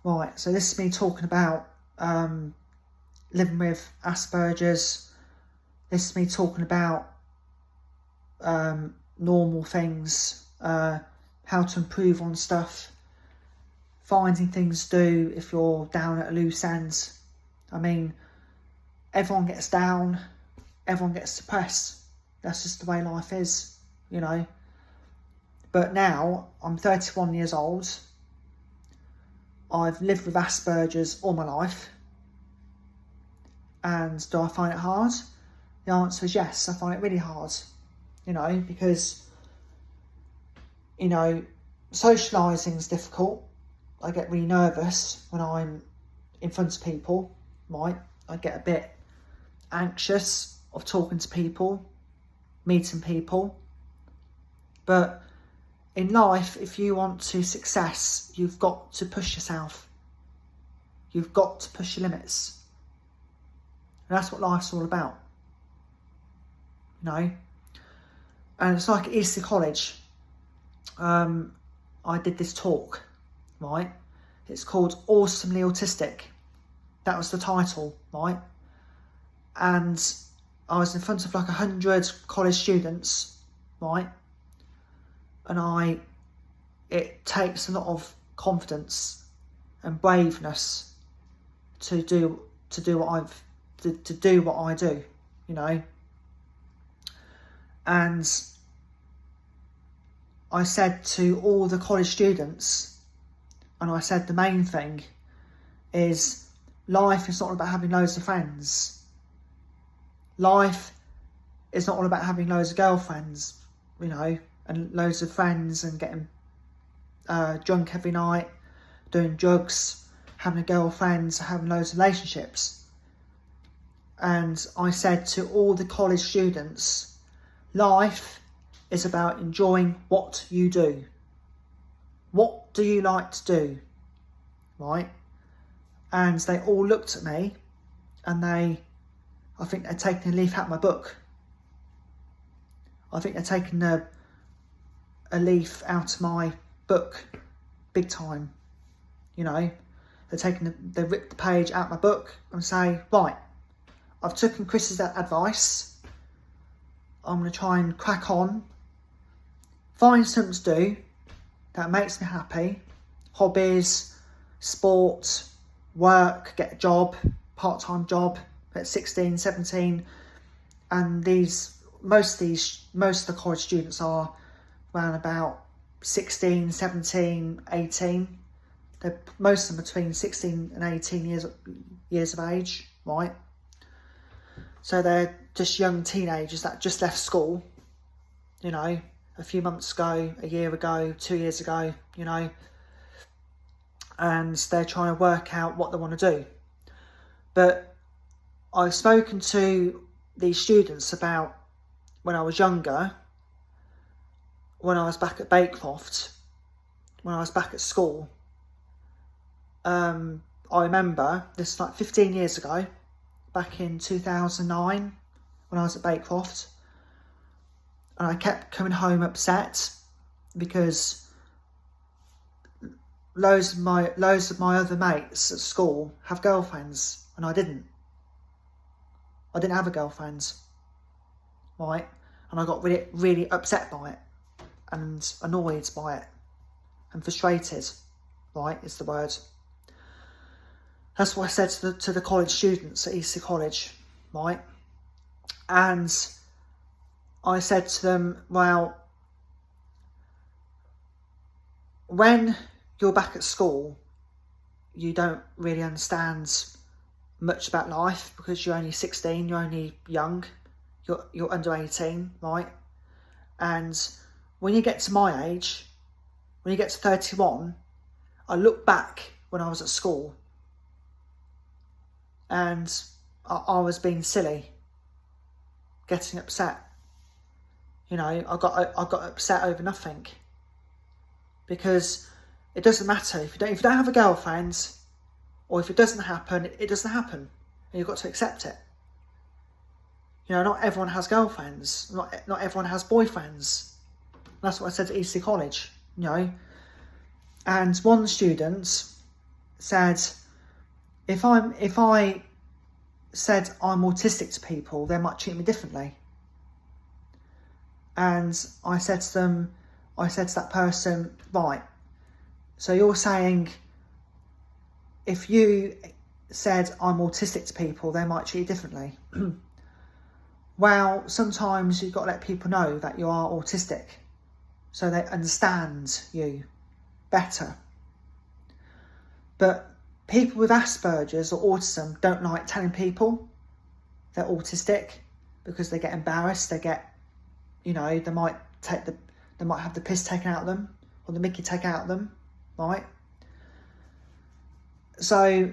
Right, so this is me talking about living with Asperger's. This is me talking about normal things, how to improve on stuff, finding things to do if you're down at a loose end. I mean, everyone gets down, everyone gets depressed. That's just the way life is, you know. But now, I'm 31 years old. I've lived with Asperger's all my life. And do I find it hard? The answer is yes, I find it really hard. You know, because, you know, socialising is difficult. I get really nervous when I'm in front of people, right? I get a bit anxious of talking to people, meeting people. But in life, if you want to success, you've got to push yourself. You've got to push your limits. And that's what life's all about. You know? And it's like at Easter College. I did this talk, right? It's called Awesomely Autistic. That was the title, right? And I was in front of like 100 college students, right? And it takes a lot of confidence and braveness to do what I do, you know. And I said to all the college students, and I said the main thing is life is not about having loads of friends. Life is not all about having loads of girlfriends, you know, and loads of friends and getting drunk every night, doing drugs, having a girlfriend, having loads of relationships. And I said to all the college students, life is about enjoying what you do. What do you like to do? Right? And they all looked at me and I think they're taking a leaf out of my book. I think they're taking a leaf out of my book big time. You know, they ripped the page out of my book and say, right, I've taken Chris's advice. I'm going to try and crack on, find something to do that makes me happy, hobbies, sport, work, get a job, part-time job at 16, 17, and most of the college students are around about 16, 17, 18. Most of them between 16 and 18 years of age, right? So they're just young teenagers that just left school, you know, a few months ago, a year ago, 2 years ago, you know, and they're trying to work out what they want to do. But I've spoken to these students about when I was younger, when I was back at Baycroft, when I was back at school. I remember, this is like 15 years ago, back in 2009, when I was at Baycroft, and I kept coming home upset because loads of my other mates at school have girlfriends and I didn't. I didn't have a girlfriend, right? And I got really, really upset by it and annoyed by it and frustrated, right, is the word. That's what I said to the college students at Easter College, right? And I said to them, well, when you're back at school, you don't really understand much about life because you're only 16, you're only young, you're under 18, right? And when you get to my age, when you get to 31, I look back when I was at school and I was being silly, getting upset. You know, I got upset over nothing because it doesn't matter if you don't have a girlfriend, or if it doesn't happen, it doesn't happen, and you've got to accept it. You know, not everyone has girlfriends, not everyone has boyfriends. That's what I said at Easter College. You know, and one student said, if I said I'm autistic to people, they might treat me differently. And I said to that person, right, so you're saying if you said I'm autistic to people, they might treat you differently. Well, sometimes you've got to let people know that you are autistic so they understand you better. But people with Asperger's or autism don't like telling people they're autistic because they get embarrassed. They get, they might have the piss taken out of them or the mickey taken out of them, right? So,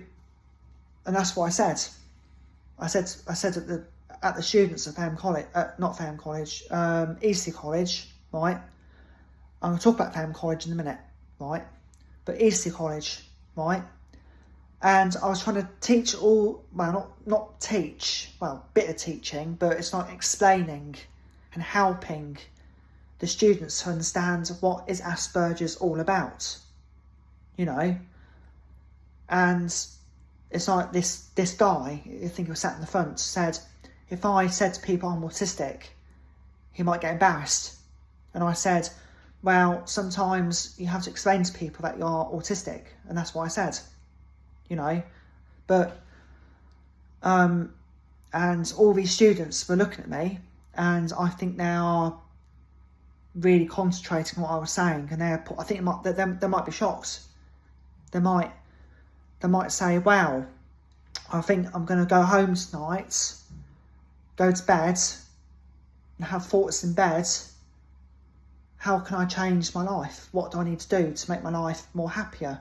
and that's what I said. I said at the students at Eastleigh College, right? I'm going to talk about Fareham College in a minute, right? But Eastleigh College, right? And I was trying to teach not teach, bit of teaching, but it's like explaining and helping the students to understand what is Asperger's all about, And it's like this guy, I think he was sat in the front, said, if I said to people I'm autistic, he might get embarrassed. And I said, well, sometimes you have to explain to people that you're autistic, and that's what I said, But, and all these students were looking at me, and I think they are really concentrating on what I was saying, and I think they might be shocked. They might say, wow, I think I'm going to go home tonight, go to bed, and have thoughts in bed. How can I change my life? What do I need to do to make my life more happier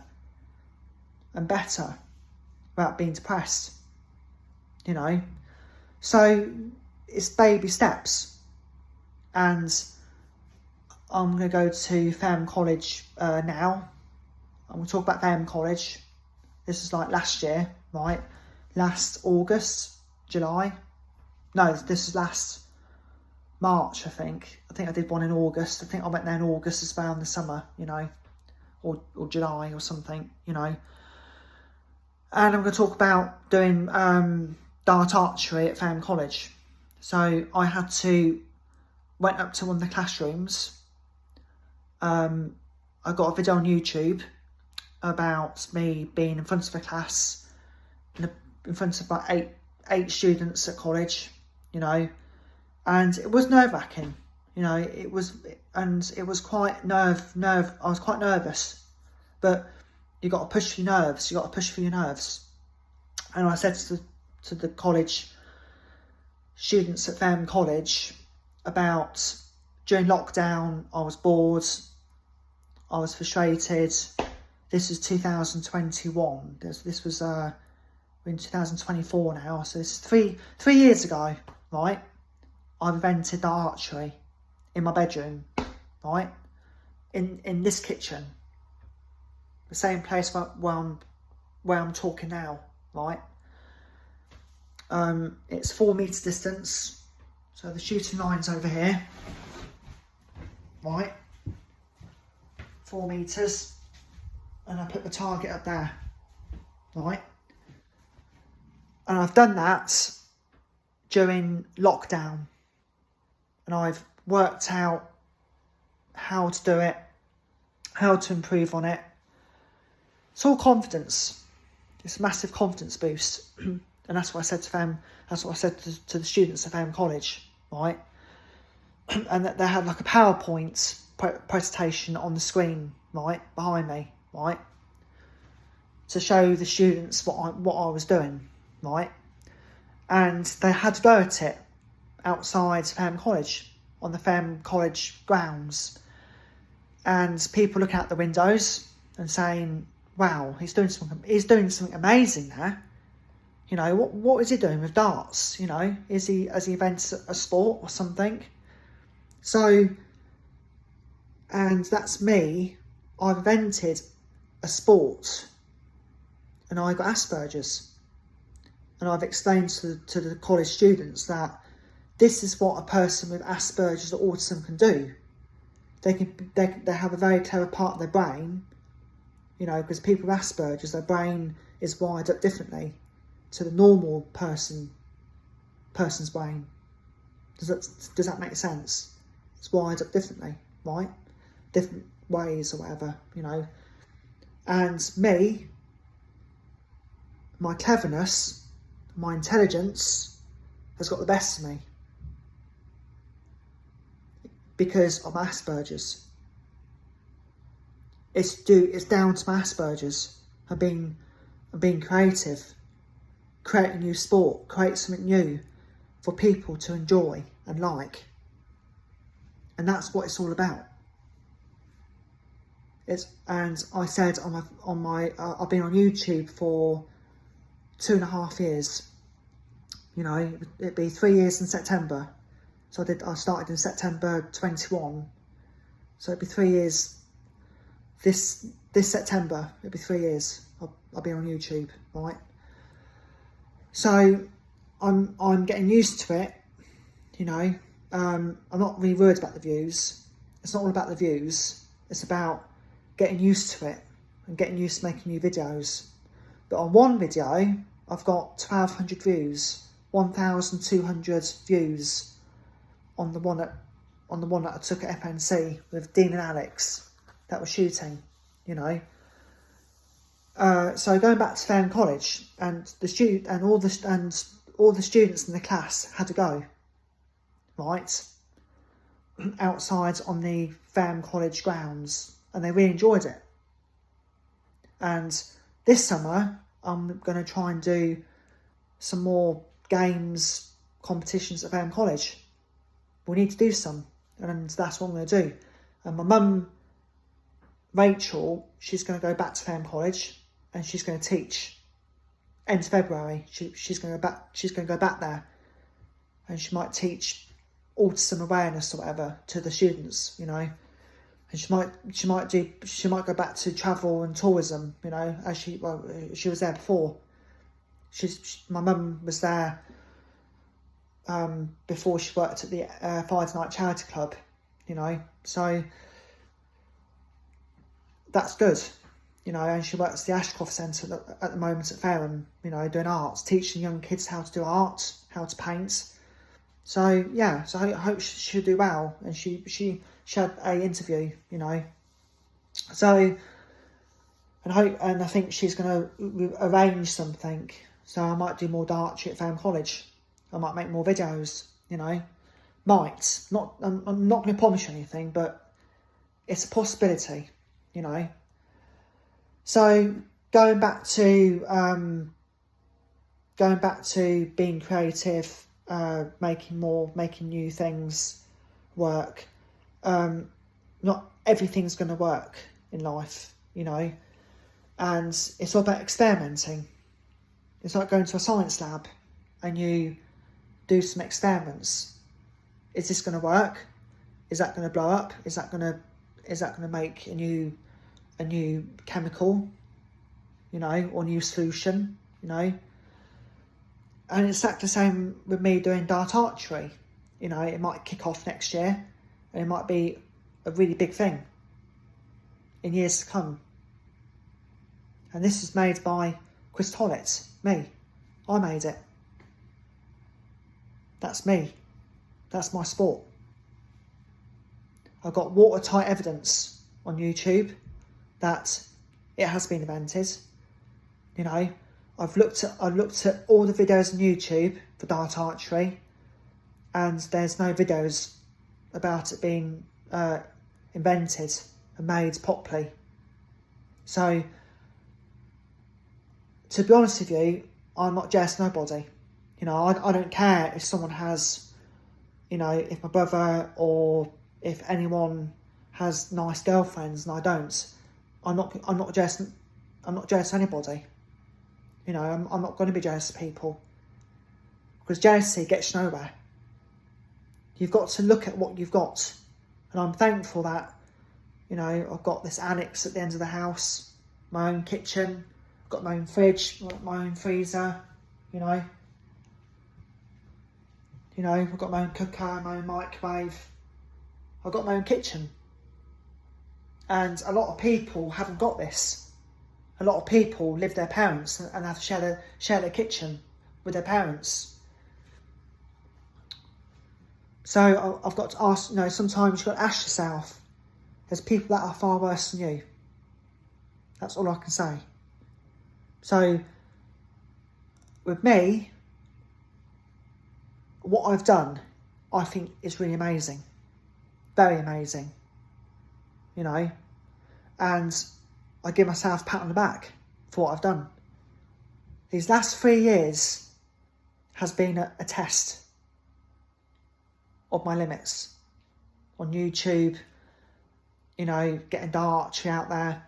and better without being depressed? So it's baby steps. And I'm going to go to Fareham College now. I'm going to talk about Fareham College. This is like last year, right? Last August, July. No, this is last March, I think. I think I did one in August. I think I went there in August as well in the summer, or July or something, And I'm going to talk about doing dart archery at Fareham College. So I went up to one of the classrooms. I got a video on YouTube about me being in front of a class, in front of about eight students at college, and it was nerve-wracking, it was quite I was quite nervous, but you got to push your nerves, through your nerves. And I said to the college students at Fareham College about, during lockdown, I was bored, I was frustrated. This was 2021. This was we're in 2024 now, so this is three years ago, right? I invented the archery in my bedroom, right? In this kitchen, the same place where I'm talking now, right? It's 4 meters distance, so the shooting line's over here, right? 4 meters, and I put the target up there, right? And I've done that during lockdown, and I've worked out how to do it, how to improve on it. It's all confidence. It's a massive confidence boost. And that's what I said to them. That's what I said to the students at Fareham College, right? And that they had like a PowerPoint presentation on the screen, right, behind me, right, to show the students what I was doing, right? And they had to go at it outside Fareham College, on the Fareham College grounds, and people looking out the windows and saying, wow, he's doing something amazing there. What is he doing with darts? Has he invented a sport or something? So, and that's me. I've invented a sport, and I got Asperger's, and I've explained to the college students that this is what a person with Asperger's or autism can do. They have a very clever part of their brain, you know, because people with Asperger's, their brain is wired up differently to the normal person's brain. Does that make sense? It's wired up differently, right? Different ways or whatever, you know. And me, my cleverness, my intelligence has got the best of me because of my Asperger's. It's down to my Asperger's. I'm being creative, create a new sport, create something new for people to enjoy and like. And that's what it's all about. And I said on my I've been on YouTube for 2.5 years. You know, it'd be 3 years in September. So I started in September 21. So it'd be 3 years. This September, it'll be 3 years. I'll be on YouTube, right? So I'm getting used to it, you know. I'm not really worried about the views. It's not all about the views. It's about getting used to it and getting used to making new videos. But on one video, I've got 1,200 views, 1,200 views on the one that I took at FNC with Dean and Alex that were shooting, you know. So going back to Fareham College, and all the students in the class had to go, right, outside on the Fareham College grounds, and they really enjoyed it. And this summer, I'm going to try and do some more games, competitions at Fareham College. We need to do some, and that's what I'm going to do. And my mum, Rachel, she's going to go back to Fareham College, and she's going to teach. End of February, she's going to go back. She's going to go back there, and she might teach autism awareness or whatever to the students, you know. And she might go back to travel and tourism, you know, as she was there before. My mum was there before she worked at the Friday Night Charity Club, you know, so that's good, you know. And she works at the Ashcroft Centre at the moment at Fareham, you know, doing arts, teaching young kids how to do art, how to paint. So yeah, so I hope she'll do well. And she had a interview, you know. So and I think she's going to arrange something. So I might do more Dartry at Fareham College. I might make more videos, you know. I'm not going to promise you anything, but it's a possibility, you know. So going back to being creative, making new things work. Not everything's going to work in life, you know, and it's all about experimenting. It's like going to a science lab and you do some experiments. Is this going to work? Is that going to blow up? Is that going to make a new chemical, you know, or new solution, you know? And it's exactly the same with me doing dart archery. You know, it might kick off next year, and it might be a really big thing in years to come. And this is made by Chris Tollett, me. I made it. That's me. That's my sport. I've got watertight evidence on YouTube that it has been invented. You know, I've looked at all the videos on YouTube for dart archery, and there's no videos about it being invented and made properly. So, to be honest with you, I'm not jealous of nobody. You know, I don't care if someone has, you know, if my brother or if anyone has nice girlfriends and I don't. I'm not jealous of anybody. You know, I'm not going to be jealous of people, because jealousy gets you nowhere. You've got to look at what you've got, and I'm thankful that, you know, I've got this annex at the end of the house, my own kitchen, I've got my own fridge, my own freezer, you know. You know, I've got my own cooker, my own microwave. I've got my own kitchen. And a lot of people haven't got this. A lot of people live with their parents and have to share their kitchen with their parents. So I've got to ask, sometimes you've got to ask yourself, there's people that are far worse than you. That's all I can say. So, with me, what I've done, I think is really amazing. Very amazing. And I give myself a pat on the back for what I've done. These last 3 years has been a test of my limits on YouTube, getting the archery out there,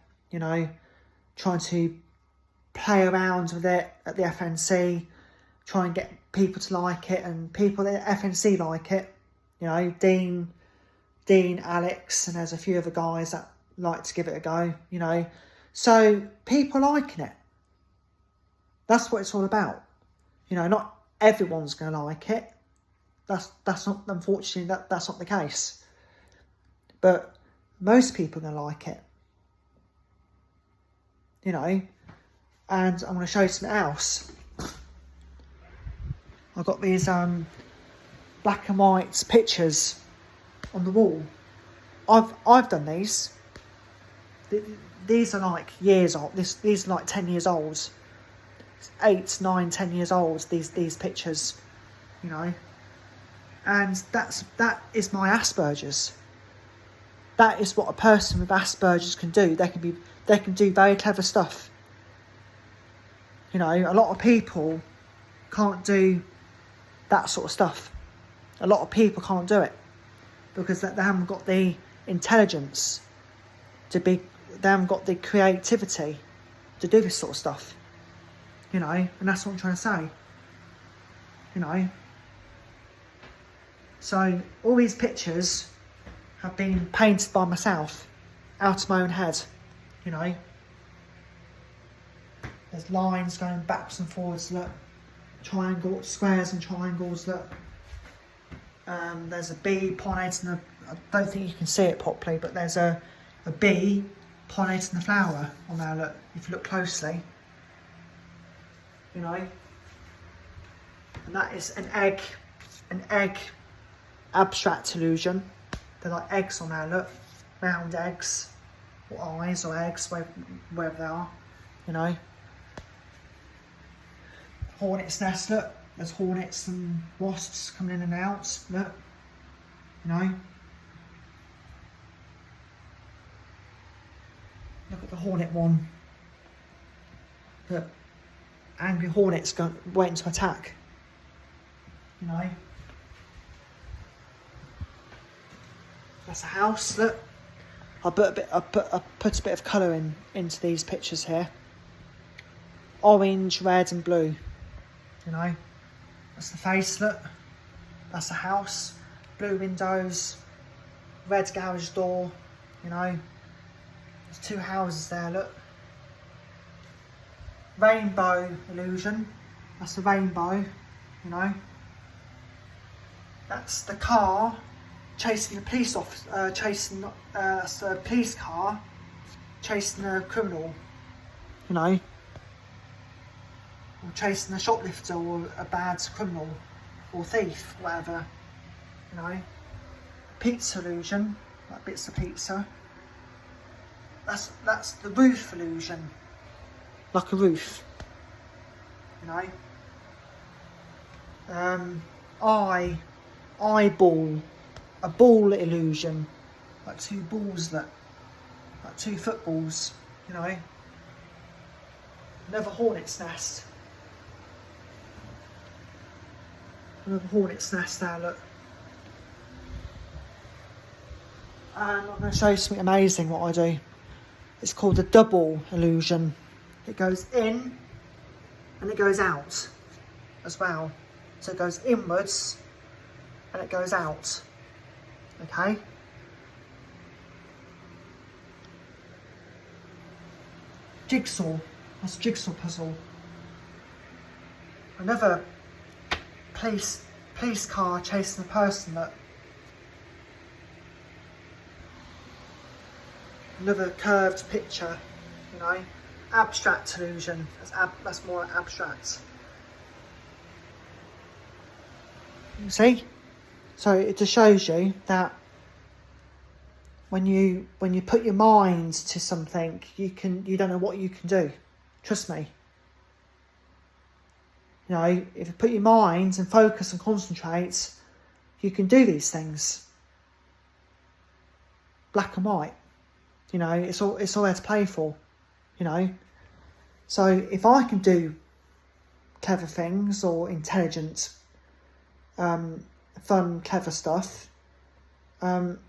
trying to play around with it at the FNC, try and get people to like it, and people at the FNC like it, Dean, Alex, and there's a few other guys that like to give it a go, So people liking it. That's what it's all about. Not everyone's going to like it. That's not, unfortunately, that's not the case. But most people are going to like it. And I'm going to show you something else. I've got these black and white pictures on the wall. I've done these. These are like years old. These are like 10 years old. 8, 9, 10 years old. These pictures, and that is my Asperger's. That is what a person with Asperger's can do. They can do very clever stuff. A lot of people can't do that sort of stuff. A lot of people can't do it because they haven't got the intelligence they haven't got the creativity to do this sort of stuff. And that's what I'm trying to say. So all these pictures have been painted by myself out of my own head. There's lines going backwards and forwards, look. Squares and triangles, look. There's a bee pollinating I don't think you can see it properly, but there's a bee pollinating the flower on there, look, if you look closely. And that is an egg abstract illusion. They're like eggs on there, look. Round eggs, or eyes, or eggs, wherever they are, Hornet's nest, look. There's hornets and wasps coming in and out, look. Look at the hornet one. Look. Angry hornets waiting to attack. That's a house, look. I put a bit of colour into these pictures here. Orange, red and blue. That's the face, look. That's a house. Blue windows. Red garage door. There's 2 houses there, look. Rainbow illusion. That's a rainbow, That's the car chasing the police officer, that's a police car chasing a criminal, or chasing a shoplifter or a bad criminal or thief, whatever, Pizza illusion, like bits of pizza. That's the roof illusion. Like a roof, eyeball, a ball illusion, like 2 balls like 2 footballs, Another hornet's nest. Another hornet's nest there, look. And I'm going to show you something amazing what I do. It's called the double illusion. It goes in and it goes out as well. So it goes inwards and it goes out. Okay? Jigsaw. That's a jigsaw puzzle. Another police car chasing a person that. Another curved picture, abstract illusion. That's more abstract. See? So it just shows you that when you put your mind to something, you don't know what you can do. Trust me. You know, if you put your mind and focus and concentrate, you can do these things. Black and white. You know, it's all there to play for. You know. So if I can do clever things or intelligent, fun, clever stuff, I'm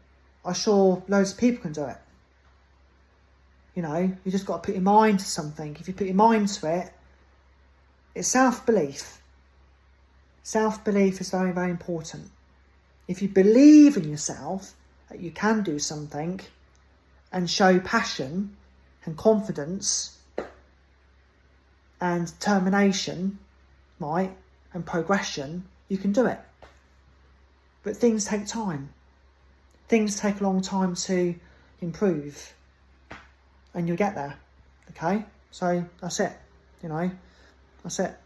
sure loads of people can do it. You know, you just got to put your mind to something. If you put your mind to it, it's self-belief. Self-belief is very, very important. If you believe in yourself that you can do something and show passion and confidence and determination, right, and progression, you can do it. But things take time. Things take a long time to improve. And you'll get there. Okay? So that's it. You know, that's it.